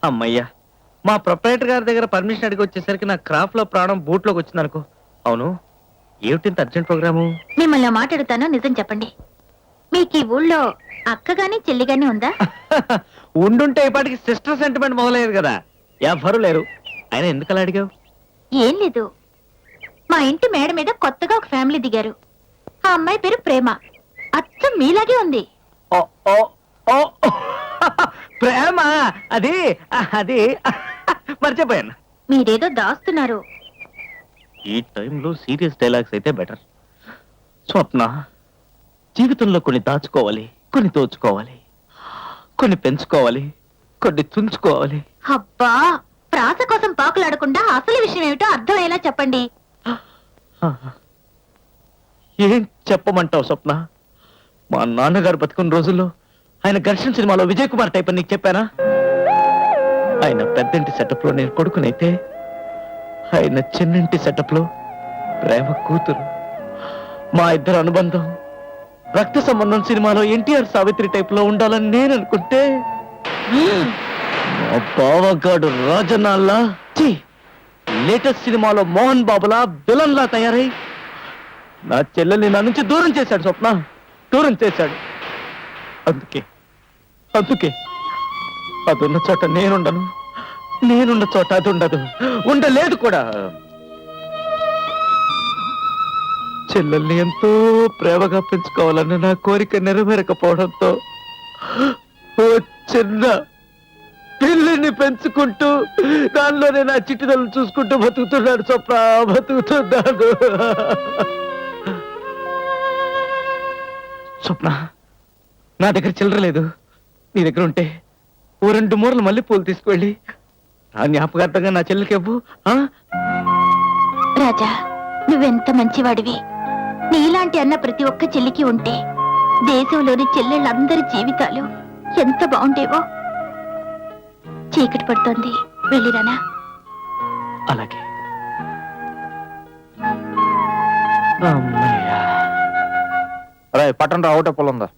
అమ్మయ్యా, మా ప్రొపరేటర్ గారి దగ్గర పర్మిషన్ అడిగి వచ్చేసరికి నా క్రాఫ్ట్ లో ప్రాణం బూట్లోకి వచ్చింది అనుకో. అవును, ఏమిటి అర్జెంట్ ప్రోగ్రాము? మిమ్మల్ని మాట్లాడుతాను, నిజం చెప్పండి. మీకు ఈ ఊళ్ళో అక్క గాని చెల్లి గాని ఉందా? ఉండుంటే ఇప్పటికి సిస్టర్ సెంటిమెంట్ మొదలయ్యేది కదా. ఎవరు లేరు. ఆయన ఎందుకలా అడిగావు? ఏం లేదు, మా ఇంటి మేడ మీద కొత్తగా ఒక ఫ్యామిలీ దిగారు. ఆ అమ్మాయి పేరు ప్రేమ. అచ్చం మీలాగే ఉంది. ఓ ఓ ఓ ప్రేమ? అది అది మర్చిపోయాను. మీరేదో దాస్తున్నారు. ఈ టైంలో సీరియస్ డైలాగ్స్ అయితే బెటర్. స్వప్న, జీవితంలో కొన్ని దాచుకోవాలి, కొన్ని దోచుకోవాలి, కొన్ని పెంచుకోవాలి, కొన్ని తుంచుకోవాలి. అబ్బా, ప్రాస కోసం పాకులాడకుండా అసలు విషయం ఏమిటో అర్థమయ్యేలా చెప్పండి. ఏం చెప్పమంటావు స్వప్న? మా నాన్నగారు బతుకున్న రోజుల్లో ఆయన ఘర్షణ సినిమాలో విజయ్ కుమార్ టైప్ అని నీకు చెప్పానా? ఆయన పెద్దంటి సెటప్ లో నేను కొడుకునైతే, ఆయన చిన్నింటి సెటప్ లో ప్రేమ కూతురు. మా ఇద్దరు అనుబంధం రక్త సంబంధం సినిమాలో ఎన్టీఆర్ సావిత్రి టైప్ లో ఉండాలని నేను అనుకుంటే, మా బావగాడు రాజనాల్లా లేటెస్ట్ సినిమాలో మోహన్ బాబులా విలన్ లా తయారై నా చెల్లెల్ని నా నుంచి దూరం చేశాడు. స్వప్న, దూరం చేశాడు. అందుకే అందుకే అదున్న చోట నేనుండను, నేనున్న చోట అది ఉండదు, ఉండలేదు కూడా. చెల్లెల్ని ఎంతో ప్రేమగా పెంచుకోవాలన్న నా కోరిక నెరవేరకపోవడంతో ఓ చిన్న పిల్లిని పెంచుకుంటూ దానిలోనే నా చిట్టిదలను చూసుకుంటూ బతుకుతున్నాడు. స్వప్న, బతుకుతున్నాడు. స్వప్న, నా దగ్గర చిల్లర లేదు. నీ దగ్గర ఉంటే ఓ 2 మూరలు మల్లెపూలు తీసుకువెళ్ళి ఆ జ్ఞాపకార్థంగా నా చెల్లెలకి ఇవ్వు. రాజా, నువ్వెంత మంచివాడివి. నీలాంటి అన్న ప్రతి ఒక్క చెల్లికి ఉంటే దేశంలోని చెల్లెళ్ళందరి జీవితాలు ఎంత బాగుండేవో. చీకటి పడుతోంది, వెళ్ళిరానా? అలాగే. అమ్మయ్యా. అరే పట్టణ రా, ఒకటే పొలం ఉందా?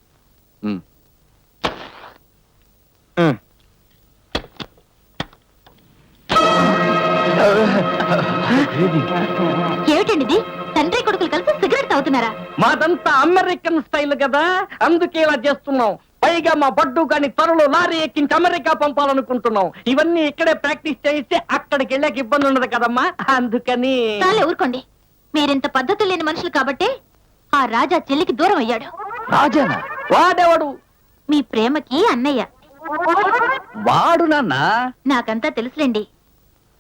ఏమిటండి ఇది? తండ్రి కొడుకులు కలిసి సిగరెట్ తాగుతున్నారా? మాదంతా అమెరికన్ స్టైల్ కదా, అందుకే ఇలా చేస్తున్నాం. పైగా మా బడ్డు గాని త్వరలో లారీ ఎక్కించి అమెరికా పంపాలనుకుంటున్నాం. ఇవన్నీ ఇక్కడే ప్రాక్టీస్ చేయిస్తే అక్కడికి వెళ్ళాక ఇబ్బంది ఉండదు కదమ్మా, అందుకని. చాలే ఊరుకోండి. మీరింత పద్ధతులు లేని మనుషులు కాబట్టే ఆ రాజా చెల్లికి దూరం అయ్యాడు. రాజానా? వాడెవడు? మీ ప్రేమకి అన్నయ్య. వాడు నాన్న. నాకంతా తెలుసులేండి.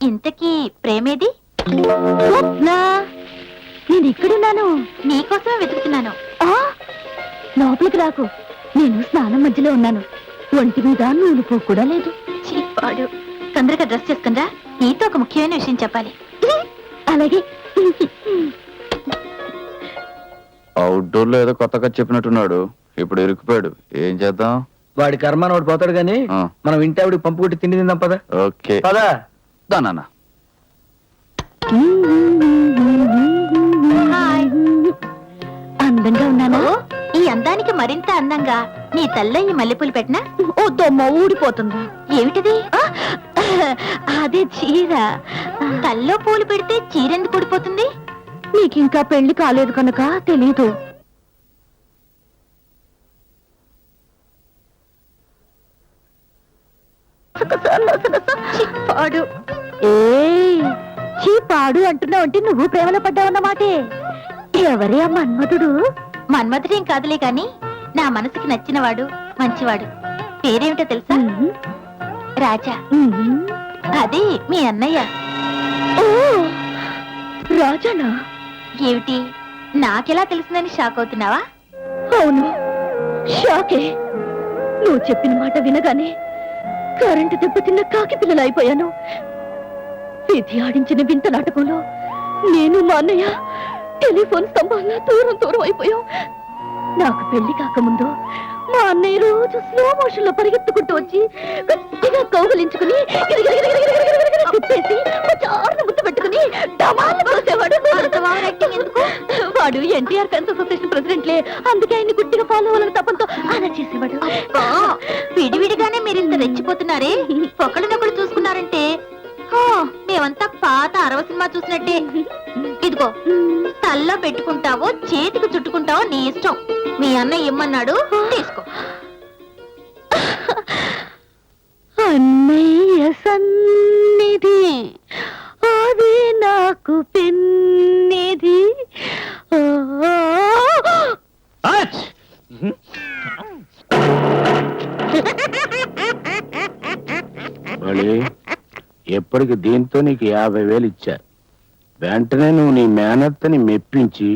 ఇంతకీ ప్రేమేది? నేను ఇక్కడున్నాను, నీకోసమే వెతుకుతున్నాను. లోపలికి రాకు, నేను స్నానం మధ్యలో ఉన్నాను. ఒంటి మీద నూనె పో కూడా లేదు. చీపాడు. తొందరగా డ్రెస్ చేసుకుందా, నీతో ఒక ముఖ్యమైన విషయం చెప్పాలి. అలాగే. అవుట్డోర్ లో ఏదో కొత్తగా చెప్పినట్టున్నాడు, ఇప్పుడు ఇరుక్కుపోయాడు. ఏం చేద్దాం? వాడి కర్మాన వాడు పోతాడు గాని మనం ఇంటి ఆవిడికి పంపు కొట్టి తిండి తిందాం పదా. ఓకే పదా. దానా అందంగా ఉన్నానా? ఈ అందానికి మరింత అందంగా నీ తల్లో ఈ మల్లెపూలు పెట్టినా ఓ దొమ్మ ఊడిపోతుంది. ఏమిటిది? అదే చీర. తల్లో పూలు పెడితే చీర ఎందుకు ఊడిపోతుంది? నీకింకా పెళ్లి కాలేదు కనుక తెలీదు. పాడు. పాడు అంటున్నావు అంటే నువ్వు ప్రేమలో పడ్డావన్నమాటే. ఎవరే ఆ మన్మధుడు? మన్మధుడేం కాదులే కాని నా మనసుకి నచ్చినవాడు, మంచివాడు. పేరేమిటో తెలుసా? రాజా. అదే మీ అన్నయ్య. రాజానా? ఏమిటి, నాకెలా తెలిసిందని షాక్ అవుతున్నావా? అవును, షాకే. నువ్వు చెప్పిన మాట వినగానే కరెంటు దెబ్బతిన్న కాకి పిల్లలు అయిపోయాను. విధి ఆడించిన వింత నాటకంలో నేను మా అన్నయ్య టెలిఫోన్ స్తంభాల్లో దూరం దూరం అయిపోయాం. నాకు పెళ్లి కాకముందు మా అన్నయ్య రోజు స్లో మోషన్ లో పరిగెత్తుకుంటూ వచ్చి గట్టిగా కౌగులించుకుని తిప్పేసి చారును ముద్దు పెట్టుకుని డమాలు కోసేవాడు. వాడు ఎన్టీఆర్ ఫ్యాన్స్ అసోసియేషన్ ప్రెసిడెంట్లే, అందుకే ఆయన్ని గుట్టిగా ఫాలో అవ్వాలని తప్పంతో అలా చేసేవాడు. విడివిడిగానే మీరు ఇంత రెచ్చిపోతున్నారే, ఒకళ్ళనొకళ్ళు చూసుకున్నారంటే మేమంతా పాత 60 సినిమా చూసినట్టే. ఇదిగో తల్లో పెట్టుకుంటావో చేతికి చుట్టుకుంటావో నీ ఇష్టం. మీ అన్న ఇమ్మన్నాడు, తీసుకో. అన్నయ్య సన్నిధి అది నాకు పెన్నిధి. ఎప్పటికి దీంతో నీకు 50,000 ఇచ్చా. వెంటనే నువ్వు నీ మేనత్తని మెప్పించి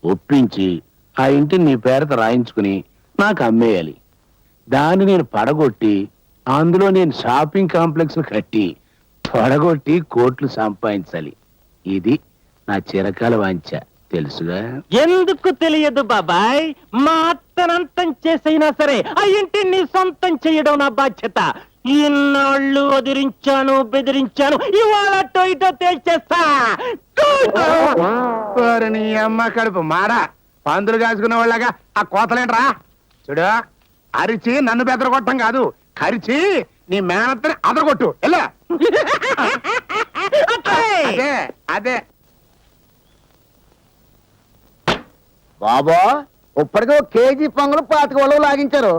ఒప్పించి ఆ ఇంటిని నీ పేరత రాయించుకుని నాకు అమ్మేయాలి. దాన్ని నేను పడగొట్టి అందులో నేను షాపింగ్ కాంప్లెక్స్ కట్టి పడగొట్టి కోట్లు సంపాదించాలి. ఇది నా చిరకాల వాంఛ, తెలుసుగా? ఎందుకు తెలియదు బాబాయ్, మా అత్తనంతం చేసైనా సరే ఆ ఇంటిని నీ సొంతం చేయడం నా బాధ్యత. ఇన్నాళ్ళు వదిలించాను, బెదిరించాను, ఇవాళ ఇటో తేల్చేస్తా. నీ అమ్మ కడుపు మారా, పందులు కాసుకునే వాళ్ళగా ఆ కోతలేంట్రా. చూడు, అరిచి నన్ను బెదరగొట్టం కాదు, కరిచి నీ మేనత్తని అదరగొట్టు. ఎలా అదే అదే బాబా, ఇప్పటికే 1 కేజీ పొంగలు 25 వలలు లాగించారు.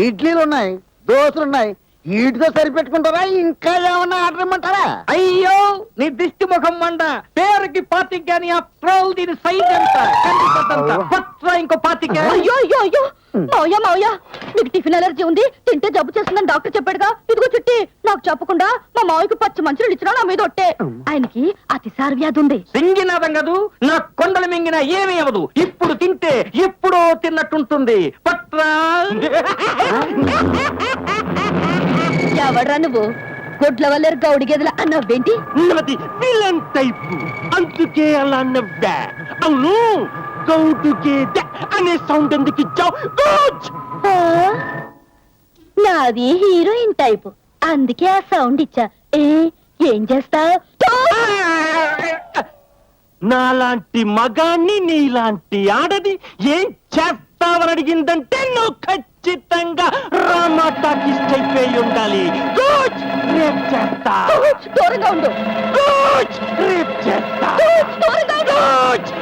ఇడ్లీలు ఉన్నాయి, దోశలు ఉన్నాయి. వీటితో సరిపెట్టుకుంటారా? ఇంకా ఏమన్నా ఆర్డర్ ఇమ్మంటారా? అయ్యో నీ దిష్టి ముఖం మండ, పేరుకి 25 గాని ఆ ప్రోల్ దీని సైజ్ ఎంత ఇంకో 25. అయ్యో అయ్యో అయ్యో మావయ్య మావయ్య, నీకు టిఫిన్ అలర్జీ ఉంది, తింటే జబ్బు చేస్తుందని డాక్టర్ చెప్పాడుగా. ఇదిగో చుట్టి, నాకు చెప్పకుండా మా మావయ్యకి పచ్చి మంచులు ఇచ్చినా నా మీద ఒట్టే. ఆయనకి అతిసార వ్యాధి ఉంది. సింగినాదం కదూ, నా కొండలు మింగినా ఏమీ అవదు. ఇప్పుడు తింటే ఎప్పుడో తిన్నట్టుంటుంది. పట్రా ఎవడ్రా నువ్వు? గొడ్ల వల్ల గౌడి గెదల అన్నవేంటి? నాది విలన్ టైపు, అందుకే అలా నవ్వా. అవును, గౌటుకే అనే సౌండ్ ఎందుకు ఇచ్చావు? నాది హీరోయిన్ టైపు, అందుకే ఆ సౌండ్ ఇచ్చా. ఏం చేస్తావు? నాలాంటి మగాన్ని నీలాంటి ఆడది ఏం చేస్తావని అడిగిందంటే నువ్వు ఖచ్చితంగా రామా టాకీస్ అయిపోయి ఉండాలి. రేప్ చేస్తా, దూరంగా ఉండు. రేప్ చేస్తా,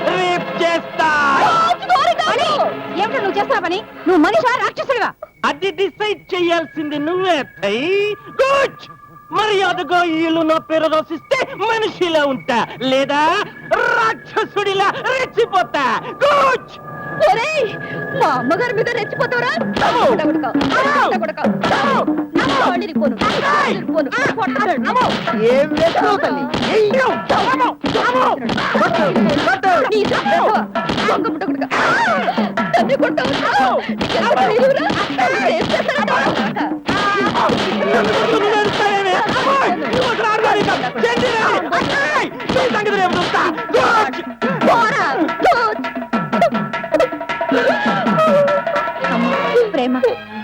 రేప్ చేస్తా. ఏమిటో నువ్వు చేస్తావు పని? నువ్వు మనిషా రాక్షసుడివా? అది డిసైడ్ చేయాల్సింది నువ్వే. గుడ్, మర్యాదగా ఇల్లు నా పేరు రాసిస్తే మనిషిలా ఉంటా, లేదా రాక్షసుడిలా రెచ్చిపోతా. గుడ్. మా అమ్మగారి మీద రెచ్చిపోతావరా? ఏం వేస్తావు తల్లి? ప్రేమ,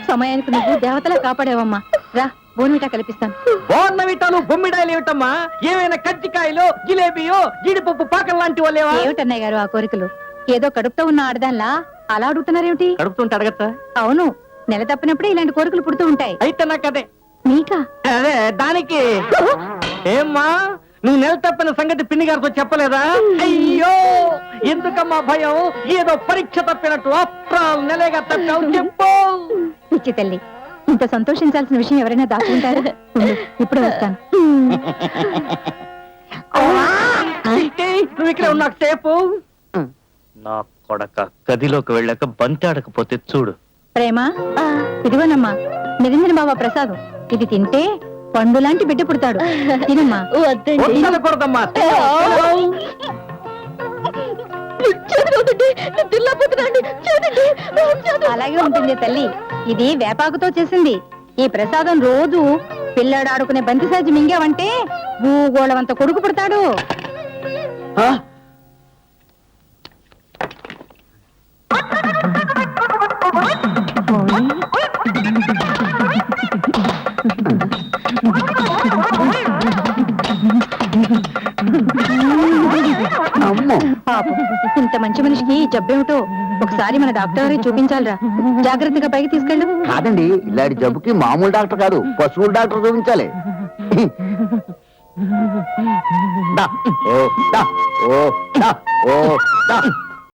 సమయానికి నువ్వు దేవతలా కాపాడేవమ్మా. రా, బోన్విటా కల్పిస్తాను. బోర్నవిటాలు బొమ్మిడాయలు ఏమిటమ్మా? ఏమైనా కజ్జికాయలో జిలేబియో జీడిపప్పు పాకం లాంటి వాళ్ళేవా? ఏమిటన్నయ్య గారు ఆ కోరికలు? ఏదో కడుపుతో ఉన్న ఆడదాన్లా అలా అడుగుతున్నారేమిటి? కడుపుతుంటే అడగచ్చా? అవును, నెల తప్పినప్పుడే ఇలాంటి కోరికలు పుడుతూ ఉంటాయి. అయితే నాకు అదే. నీకా? అదే దానికి. ఏమ్మా, నువ్వు నెల తప్పిన సంగతి పిన్ని గారితో చెప్పలేదా? అయ్యో, ఎందుకమ్మా భయం? ఏదో పరీక్ష తప్పినట్టు. అప్రాల్ నెలగా తప్పావు, చెప్పు. పిచ్చి తల్లి, ఇంత సంతోషించాల్సిన విషయం ఎవరైనా దాచుకుంటారా? ఇప్పుడు వస్తాను. నువ్వు ఇక్కడ ఉన్నాక సేపు. నా కొడక గదిలోకి వెళ్ళాక బంతి ఆడకపోతే చూడు. ప్రేమ, ఇదిగోనమ్మా నిరంజన బాబా ప్రసాదం. ఇది తింటే పండు లాంటి బిడ్డ పుడతాడు. తినమ్మా. వద్దనకూడదమ్మా. అలాగే ఉంటుంది తల్లి. ఇది వేపాకుతో చేసింది. ఈ ప్రసాదం రోజు పిల్లాడు ఆడుకునే బంతి సాజి మింగావంటే భూగోళవంత కొడుకు పుడతాడు. అమ్మో పాపం ఇంత మంచి మనిషికి ఈ జబ్బేమిటో ఒకసారి మన డాక్టర్ గారికి చూపించాలిరా. జాగ్రత్తగా పైకి తీసుకెళ్ళు. కాదండి, ఇలాంటి జబ్బుకి మామూలు డాక్టర్ కాదు, పశువుల డాక్టర్ చూపించాలి. దా, ఓ, దా, ఓ, దా, ఓ, దా.